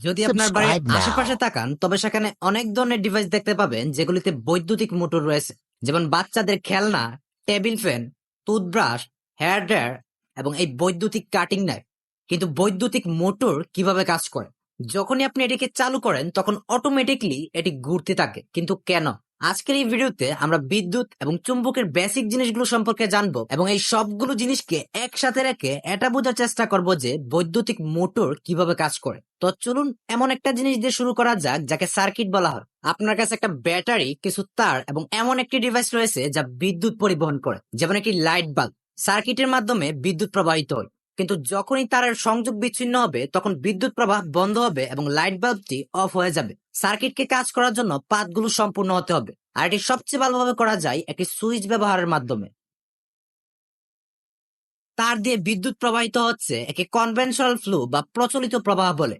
যদি আপনার বাড়ির Subscribe আশেপাশে now. তাকান তবে সেখানে অনেক ধরনের ডিভাইস দেখতে পাবেন যেগুলিতে বৈদ্যুতিক মোটর রয়েছে, যেমন বাচ্চাদের খেলনা, table fan, toothbrush, hair dryer এবং এই বৈদ্যুতিক কাটিং নাইফ। কিন্তু বৈদ্যুতিক মোটর কিভাবে কাজ করে? যখনই আপনি এটিকে চালু করেন তখন অটোমেটিকলি এটি ঘুরতে থাকে, কিন্তু কেন? আজকের এই ভিডিওতে আমরা বিদ্যুৎ এবং চুম্বকের বেসিক জিনিসগুলো সম্পর্কে জানবো এবং এই সবগুলো জিনিসকে একসাথে রেখে এটা বোঝার চেষ্টা করব যে বৈদ্যুতিক মোটর কিভাবে কাজ করে। তো চলুন এমন একটা জিনিস দিয়ে শুরু করা যাক যাকে সার্কিট বলা হয়। আপনার কাছে একটা ব্যাটারি, কিছু তার এবং এমন একটি ডিভাইস রয়েছে যা বিদ্যুৎ পরিবহন করে, যেমন একটি লাইট বাল্ব। সার্কিটের মাধ্যমে বিদ্যুৎ প্রবাহিত হয়, কিন্তু যখনই তারের সংযোগ বিচ্ছিন্ন হবে তখন বিদ্যুৎ প্রবাহ বন্ধ হবে এবং লাইট বাল্বটি অফ হয়ে যাবে। সার্কিটকে কাজ করার জন্য পাথগুলো সম্পূর্ণ হতে হবে, আর এটি সবচেয়ে ভালোভাবে করা যায় একটি সুইচ ব্যবহারের মাধ্যমে। তার দিয়ে বিদ্যুৎ প্রবাহিত হচ্ছে একে কনভেনশনাল ফ্লো বা প্রচলিত প্রবাহ বলে।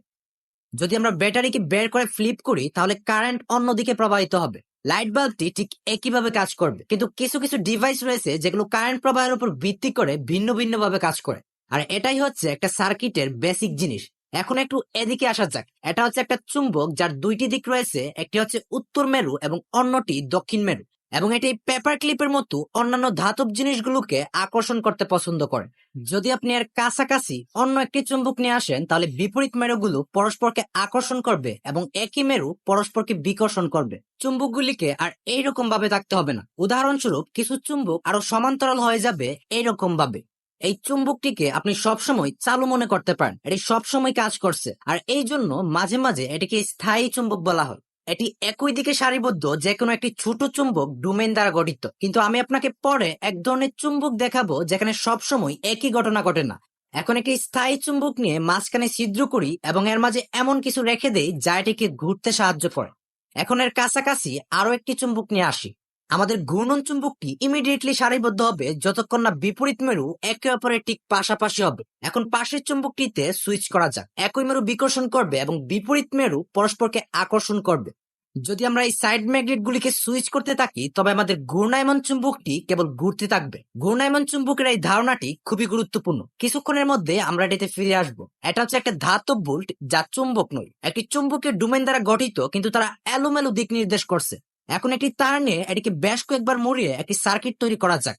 যদি আমরা ব্যাটারিকে বের করে ফ্লিপ করি তাহলে কারেন্ট অন্যদিকে প্রবাহিত হবে। লাইট বাল্বটি ঠিক একইভাবে কাজ করবে, কিন্তু কিছু কিছু ডিভাইস রয়েছে যেগুলো কারেন্ট প্রবাহের উপর ভিত্তি করে ভিন্ন ভিন্ন ভাবে কাজ করে। আর এটাই হচ্ছে একটা সার্কিটের বেসিক জিনিস। এখন একটু এদিকে আসা যাক। এটা হচ্ছে একটা চুম্বক যার দুইটি দিক রয়েছে, একটি হচ্ছে উত্তর মেরু এবং অন্যটি দক্ষিণ মেরু, এবং এটি পেপার ক্লিপের মতো অন্যান্য ধাতব জিনিসগুলোকে আকর্ষণ করতে পছন্দ করে। যদি আপনি এর কাছাকাছি অন্য একটি চুম্বক নিয়ে আসেন তাহলে বিপরীত মেরুগুলো পরস্পরকে আকর্ষণ করবে এবং একই মেরু পরস্পরকে বিকর্ষণ করবে। চুম্বকগুলিকে আর এইরকম ভাবে থাকতে হবে না। উদাহরণস্বরূপ কিছু চুম্বক আরো সমান্তরাল হয়ে যাবে এইরকম ভাবে। এই চুম্বকটিকে আপনি সবসময় চালু মনে করতে পারেন, এটি সবসময় কাজ করছে, আর এই জন্য মাঝে মাঝে এটিকে স্থায়ী চুম্বক বলা হয়। এটি একই দিকে সারিবদ্ধ যে কোনো একটি ছোট চুম্বক ডোমেন দ্বারা গঠিত, কিন্তু আমি আপনাকে পরে এক ধরনের চুম্বক দেখাবো যেখানে সবসময় একই ঘটনা ঘটে না। এখন একটি স্থায়ী চুম্বক নিয়ে মাঝখানে ছিদ্র করি এবং এর মাঝে এমন কিছু রেখে দেই যা এটিকে ঘুরতে সাহায্য করে। এখন এর কাছাকাছি আরো একটি চুম্বক নিয়ে আসি। আমাদের ঘূর্ণন চুম্বকটি ইমিডিয়েটলি সারিবদ্ধ হবে যতক্ষণ না বিপরীত মেরু একে অপরের ঠিক পাশাপাশি হবে। এখন পাশের চুম্বকটিতে সুইচ করা যাক। একই মেরু বিকর্ষণ করবে এবং বিপরীত মেরু পরস্পরকে আকর্ষণ করবে। যদি আমরা এই সাইড ম্যাগনেট গুলিকে সুইচ করতে থাকি তবে আমাদের ঘূর্ণায়মান চুম্বকটি কেবল ঘুরতে থাকবে। ঘূর্ণায়মান চুম্বকের এই ধারণাটি খুবই গুরুত্বপূর্ণ। কিছুক্ষণের মধ্যে আমরা এটাতে ফিরে আসবো। এটা হচ্ছে একটা ধাতব বোল্ট যা চুম্বক নয়, একটি চুম্বকের ডোমেন দ্বারা গঠিত, কিন্তু তারা এলোমেলো দিক নির্দেশ করছে। এখন একটি তার নিয়ে এটিকে বেশ কয়েকবার মুড়িয়ে একটি সার্কিট তৈরি করা যাক।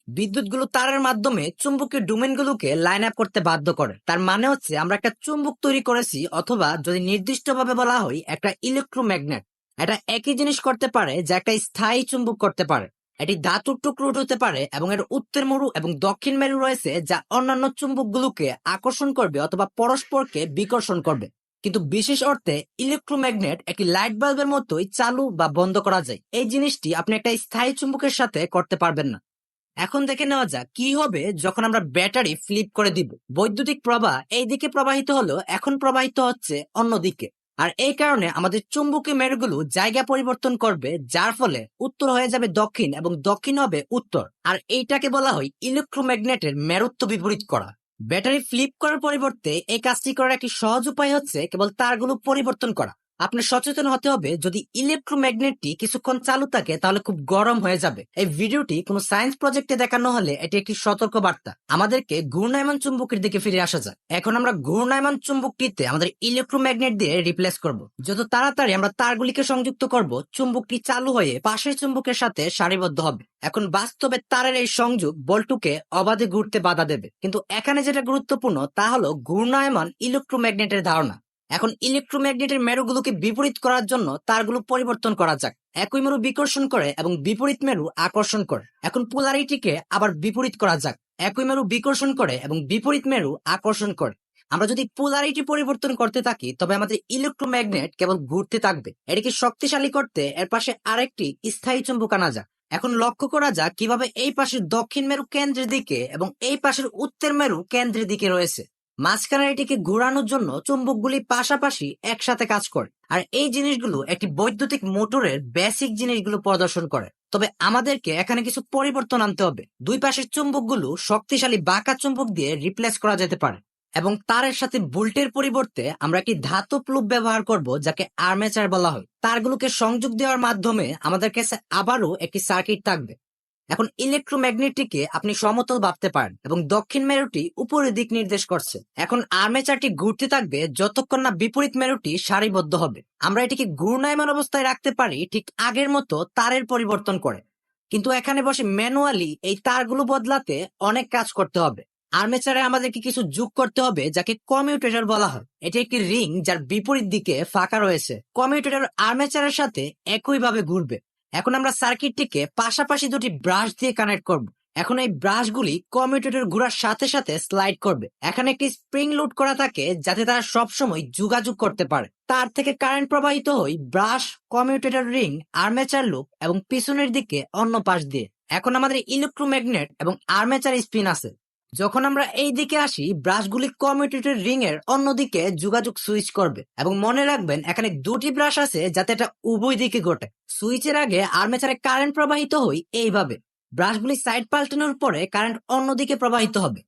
বিদ্যুৎগুলো তারের মাধ্যমে চুম্বকীয় ডোমেনগুলোকে লাইন আপ করতে বাধ্য করে। তার মানে হচ্ছে আমরা একটা চুম্বক তৈরি করেছি, অথবা যদি নির্দিষ্টভাবে বলা হয় একটা ইলেকট্রোম্যাগনেট। এটা একই জিনিস করতে পারে যা একটা স্থায়ী চুম্বক করতে পারে। এটি ধাতুর টুকরো হতে পারে এবং এর উত্তর মেরু এবং দক্ষিণ মেরু রয়েছে যা অন্যান্য চুম্বকগুলোকে আকর্ষণ করবে অথবা পরস্পরকে বিকর্ষণ করবে। কিন্তু বিশেষ অর্থে ইলেকট্রোম্যাগনেট একটি লাইট বাল্বের মতোই চালু বা বন্ধ করা যায়। এই জিনিসটি আপনি একটা স্থায়ী চুম্বকের সাথে করতে পারবেন না। এখন দেখে নেওয়া যাক কি হবে যখন আমরা ব্যাটারি ফ্লিপ করে দিব। বৈদ্যুতিক প্রবাহ এই দিকে প্রবাহিত হলো, এখন প্রবাহিত হচ্ছে অন্যদিকে। আর এই কারণে আমাদের চুম্বকীয় মেরুগুলো জায়গা পরিবর্তন করবে, যার ফলে উত্তর হয়ে যাবে দক্ষিণ এবং দক্ষিণ হবে উত্তর। আর এইটাকে বলা হয় ইলেকট্রোম্যাগনেটের মেরুত্ব বিপরীত করা। ব্যাটারি ফ্লিপ করার পরিবর্তে এই কাজটি করার একটি সহজ উপায় হচ্ছে কেবল তারগুলো পরিবর্তন করা। আপনার সচেতন হতে হবে, যদি ইলেকট্রোম্যাগনেটটি কিছুক্ষণ চালু থাকে তাহলে খুব গরম হয়ে যাবে। এই ভিডিওটি কোনো সায়েন্স প্রজেক্টে দেখানো হলে এটি একটি সতর্ক বার্তা। আমাদেরকে ঘূর্ণায়মান চুম্বকের দিকে ফিরে আসা যাক। এখন আমরা ঘূর্ণায়মান চুম্বকটিতে আমাদের ইলেকট্রোম্যাগনেট দিয়ে রিপ্লেস করব। যত তাড়াতাড়ি আমরা তারগুলিকে সংযুক্ত করব, চুম্বকটি চালু হয়ে পাশের চুম্বকের সাথে সারিবদ্ধ হবে। এখন বাস্তবে তারের এই সংযোগ বলটুকে অবাধে ঘুরতে বাধা দেবে, কিন্তু এখানে যেটা গুরুত্বপূর্ণ তা হলো ঘূর্ণায়মান ইলেকট্রোম্যাগনেটের ধারণা। এখন ইলেকট্রোম্যাগনেটের মেরুগুলোকে বিপরীত করার জন্য তারগুলো পরিবর্তন করা যাক। একই মেরু বিকর্ষণ করে এবং বিপরীত মেরু আকর্ষণ করে। এখন পোলারিটিকে আবার বিপরীত করা যাক। একই মেরু বিকর্ষণ করে এবং বিপরীত মেরু আকর্ষণ করে। আমরা যদি পোলারিটি পরিবর্তন করতে থাকি তবে আমাদের ইলেকট্রোম্যাগনেট কেবল ঘুরতে থাকবে। এটিকে শক্তিশালী করতে এর পাশে আরেকটি স্থায়ী চুম্বক আনা যাক। এখন লক্ষ্য করা যাক কিভাবে এই পাশের দক্ষিণ মেরু কেন্দ্রের দিকে এবং এই পাশের উত্তর মেরু কেন্দ্রের দিকে রয়েছে। মাঝখানে এটিকে ঘোরানোর জন্য চুম্বকগুলি পাশাপাশি একসাথে কাজ করে, আর এই জিনিসগুলো একটি বৈদ্যুতিক মোটরের বেসিক জিনিসগুলো প্রদর্শন করে। তবে আমাদেরকে এখানে কিছু পরিবর্তন আনতে হবে। দুই পাশের চুম্বকগুলো শক্তিশালী বাঁকা চুম্বক দিয়ে রিপ্লেস করা যেতে পারে, এবং তারের সাথে ভোল্টের পরিবর্তে আমরা একটি ধাতব লুপ ব্যবহার করব যাকে আর্মেচার বলা হয়। তারগুলোকে সংযোগ দেওয়ার মাধ্যমে আমাদের কাছে আবারও একটি সার্কিট থাকবে। এখন ইলেকট্রোম্যাগনেটটিকে আপনি সমতল ভাবতে পারেন এবং দক্ষিণ মেরুটি উপরের দিক নির্দেশ করছে। এখন আর্মেচারটি ঘুরতে থাকবে যতক্ষণ না বিপরীত মেরুটি সারিবদ্ধ হবে। আমরা এটিকে ঘূর্ণায়মান অবস্থায় রাখতে পারি ঠিক আগের মতো তারের পরিবর্তন করে, কিন্তু এখানে বসে ম্যানুয়ালি এই তারগুলো বদলাতে অনেক কাজ করতে হবে। আর্মেচারে আমাদেরকে কিছু যোগ করতে হবে যাকে কমিউটেটর বলা হয়। এটি একটি রিং যার বিপরীত দিকে ফাঁকা রয়েছে। কমিউটেটর আর্মেচারের সাথে একইভাবে ঘুরবে। এখন আমরা সার্কিটটিকে পাশাপাশি দুটি ব্রাশ দিয়ে কানেক্ট করব। এখন এই ব্রাশগুলি কমিউটেটর ঘোরার সাথে সাথে স্লাইড করবে। এখানে একটি স্প্রিং লোড করা থাকে যাতে তারা সবসময় যোগাযোগ করতে পারে। তার থেকে কারেন্ট প্রবাহিত হয় brush, commutator ring, armature loop এবং পিছনের দিকে অন্য পাশ দিয়ে। এখন আমাদের ইলেকট্রোম্যাগনেট এবং আর্মেচার স্পিন আছে। যখন আমরা এই দিকে আসি, ব্রাশগুলি কমিউটেটর রিং এর অন্যদিকে যোগাযোগ সুইচ করবে এবং মনে রাখবেন এখানে দুটি ব্রাশ আছে যাতে এটা উভয় দিকে ঘটে। সুইচের আগে আর্মেচারে কারেন্ট প্রবাহিত হয় এইভাবে। ব্রাশগুলি সাইড পাল্টানোর পরে কারেন্ট অন্যদিকে প্রবাহিত হবে।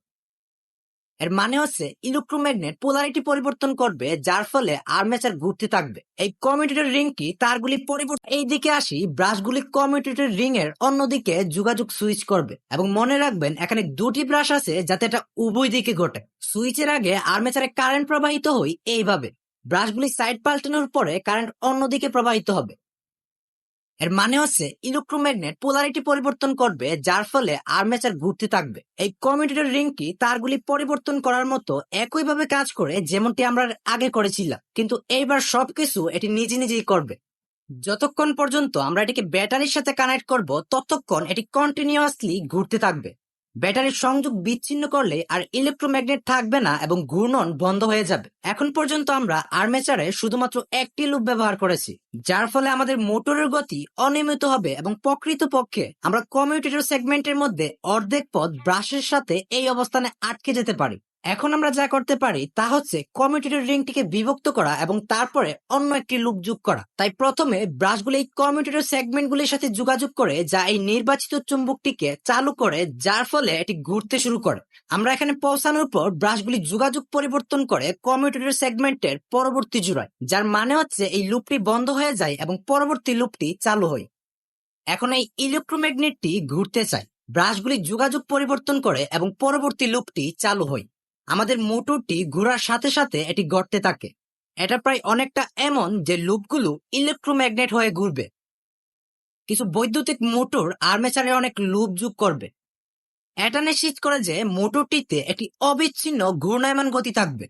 এর মানে হচ্ছে ইলেকট্রোম্যাগনেট পোলারিটি পরিবর্তন করবে, যার ফলে আর্মেচার ঘুরতে থাকবে। এই কমিউটেটর রিংটি তারগুলি পরিবর্তন এই দিকে আসি, ব্রাশগুলি কমিউটেটর রিং এর অন্যদিকে যোগাযোগ সুইচ করবে এবং মনে রাখবেন এখানে দুটি ব্রাশ আছে যাতে এটা উভয় দিকে ঘটে। সুইচের আগে আর্মেচারে কারেন্ট প্রবাহিত হয় এইভাবে। ব্রাশগুলি সাইড পাল্টানোর পরে কারেন্ট অন্যদিকে প্রবাহিত হবে। এর মানে হচ্ছে ইলেকট্রোম্যাগনেট পোলারিটি পরিবর্তন করবে, যার ফলে আর্মেচার ঘুরতে থাকবে। এই কমিউটেটর রিংটি তারগুলি পরিবর্তন করার মতো একইভাবে কাজ করে যেমনটি আমরা আগে করেছিলাম, কিন্তু এইবার সবকিছু এটি নিজে নিজেই করবে। যতক্ষণ পর্যন্ত আমরা এটিকে ব্যাটারির সাথে কানেক্ট করব ততক্ষণ এটি কন্টিনিউয়াসলি ঘুরতে থাকবে। ব্যাটারির সংযোগ বিচ্ছিন্ন করলে আর ইলেকট্রোম্যাগনেট থাকবে না এবং ঘূর্ণন বন্ধ হয়ে যাবে। এখন পর্যন্ত আমরা আর্মেচারে শুধুমাত্র একটি লুপ ব্যবহার করেছি, যার ফলে আমাদের মোটরের গতি অনিয়মিত হবে এবং প্রকৃতপক্ষে আমরা কমিউটেটর সেগমেন্টের মধ্যে অর্ধেক পথ ব্রাশের সাথে এই অবস্থানে আটকে যেতে পারি। এখন আমরা যা করতে পারি তা হচ্ছে কমিউটেটর রিংটিকে বিভক্ত করা এবং তারপরে অন্য একটি লুপ যোগ করা। তাই প্রথমে ব্রাশগুলি এই কমিউটেটর সেগমেন্টগুলির সাথে যোগাযোগ করে, যা এই নির্বাচিত চুম্বকটিকে চালু করে, যার ফলে এটি ঘুরতে শুরু করে। আমরা এখানে পৌঁছানোর পর ব্রাশগুলি যোগাযোগ পরিবর্তন করে কমিউটেটর সেগমেন্টের পরবর্তী জোড়ায়, যার মানে হচ্ছে এই লুপটি বন্ধ হয়ে যায় এবং পরবর্তী লুপটি চালু হয়। এখন এই ইলেকট্রোম্যাগনেটটি ঘুরতে চায়, ব্রাশগুলি যোগাযোগ পরিবর্তন করে এবং পরবর্তী লুপটি চালু হয়। আমাদের মোটরটি ঘোরার সাথে সাথে এটি গড়তে থাকে। এটা প্রায় অনেকটা এমন যে লুপগুলো ইলেকট্রোম্যাগনেট হয়ে ঘুরবে। কিছু বৈদ্যুতিক মোটর আর্মেচারে অনেক লুপ যোগ করবে। এটা নিশ্চিত করে যে মোটরটিতে একটি অবিচ্ছিন্ন ঘূর্ণায়মান গতি থাকবে।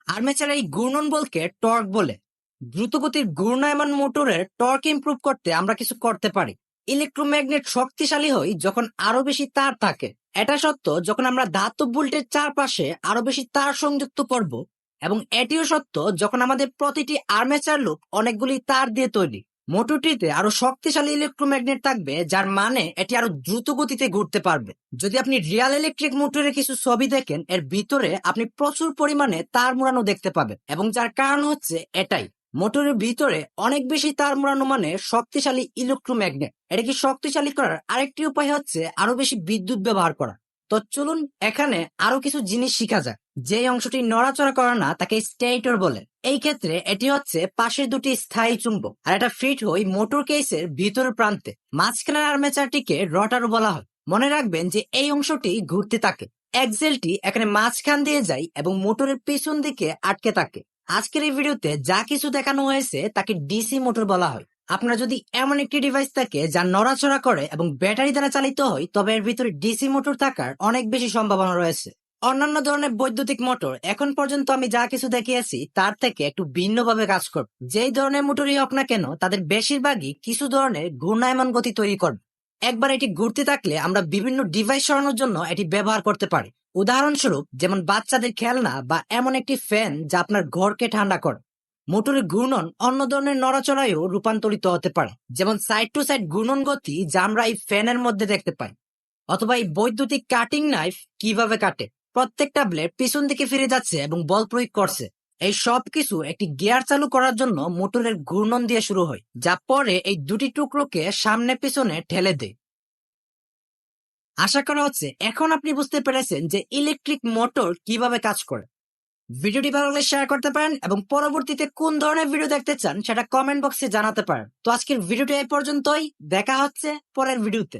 আর্মেচারে এই ঘূর্ণন বলকে টর্ক বলে। দ্রুতগতির ঘূর্ণায়মান মোটরের টর্ক ইমপ্রুভ করতে আমরা কিছু করতে পারি। ইলেকট্রোম্যাগনেট শক্তিশালী হয় যখন আরো বেশি তার থাকে। এটা সত্য যখন আমরা ধাতব ভোল্টের চারপাশে আরো বেশি তার সংযুক্ত করব, এবং এটিও সত্য যখন আমাদের প্রতিটি আর্মেচার লুপ অনেকগুলি তার দিয়ে তৈরি। মোটরটিতে আরো শক্তিশালী ইলেকট্রোম্যাগনেট থাকবে, যার মানে এটি আরো দ্রুত গতিতে ঘুরতে পারবে। যদি আপনি রিয়াল ইলেকট্রিক মোটরের কিছু ছবি দেখেন, এর ভিতরে আপনি প্রচুর পরিমাণে তার মোড়ানো দেখতে পাবেন, এবং যার কারণ হচ্ছে এটাই। মোটরের ভিতরে অনেক বেশি তার মোড়ানো মানে শক্তিশালী ইলেকট্রোম্যাগনেট। এটাকে শক্তিশালী করার আরেকটি উপায় হচ্ছে আরো বেশি বিদ্যুৎ ব্যবহার করা। তো চলুন এখানে আরো কিছু জিনিস শিখা যায়। যে অংশটি নড়াচড়া করে না তাকে স্টেটর বলে। এই ক্ষেত্রে এটি হচ্ছে পাশের দুটি স্থায়ী চুম্বক, আর এটা ফিট হয় মোটর কেসের ভিতর প্রান্তে। মাঝখানের আর্মেচারটিকে রটারও বলা হয়। মনে রাখবেন যে এই অংশটি ঘুরতে থাকে। এক্সেলটি এখানে মাঝখান দিয়ে যায় এবং মোটরের পেছন দিকে আটকে থাকে। আজকের এই ভিডিওতে যা কিছু দেখানো হয়েছে তাকে ডিসি মোটর বলা হয়। আপনার যদি এমন একটি ডিভাইস থাকে যা নড়াচড়া করে এবং ব্যাটারি দ্বারা চালিত হয়, তবে এর ভিতরে ডিসি মোটর থাকার অনেক বেশি সম্ভাবনা রয়েছে। অন্যান্য ধরনের বৈদ্যুতিক মোটর এখন পর্যন্ত আমি যা কিছু দেখিয়েছি তার থেকে একটু ভিন্নভাবে কাজ করবে। যেই ধরনের মোটরই হোক না কেন, তাদের বেশিরভাগই কিছু ধরনের ঘূর্ণায়মান গতি তৈরি করবে। একবার এটি ঘুরতে থাকলে আমরা বিভিন্ন ডিভাইস সরানোর জন্য এটি ব্যবহার করতে পারি। উদাহরণস্বরূপ যেমন বাচ্চাদের খেলনা বা এমন একটি ফ্যান যা আপনার ঘরকে ঠান্ডা করে। মোটরের ঘূর্ণন অন্য ধরনের নড়াচড়ায়ও রূপান্তরিত হতে পারে, যেমন সাইড টু সাইড ঘূর্ণন গতি যা আমরা এই ফ্যানের মধ্যে দেখতে পাই। অথবা এই বৈদ্যুতিক কাটিং নাইফ কিভাবে কাটে, প্রত্যেকটা ব্লেড পিছন দিকে ফিরে যাচ্ছে এবং বল প্রয়োগ করছে। এই সব কিছু একটি গিয়ার চালু করার জন্য মোটরের ঘূর্ণন দিয়ে শুরু হয়, যা পরে এই দুটি টুকরোকে সামনে পিছনে ঠেলে দেয়। আশা করা হচ্ছে এখন আপনি বুঝতে পেরেছেন যে ইলেকট্রিক মোটর কিভাবে কাজ করে। ভিডিওটি ভালো লাগলে শেয়ার করতে পারেন এবং পরবর্তীতে কোন ধরনের ভিডিও দেখতে চান সেটা কমেন্ট বক্সে জানাতে পারেন। তো আজকের ভিডিওটি এই পর্যন্তই, দেখা হচ্ছে পরের ভিডিওতে।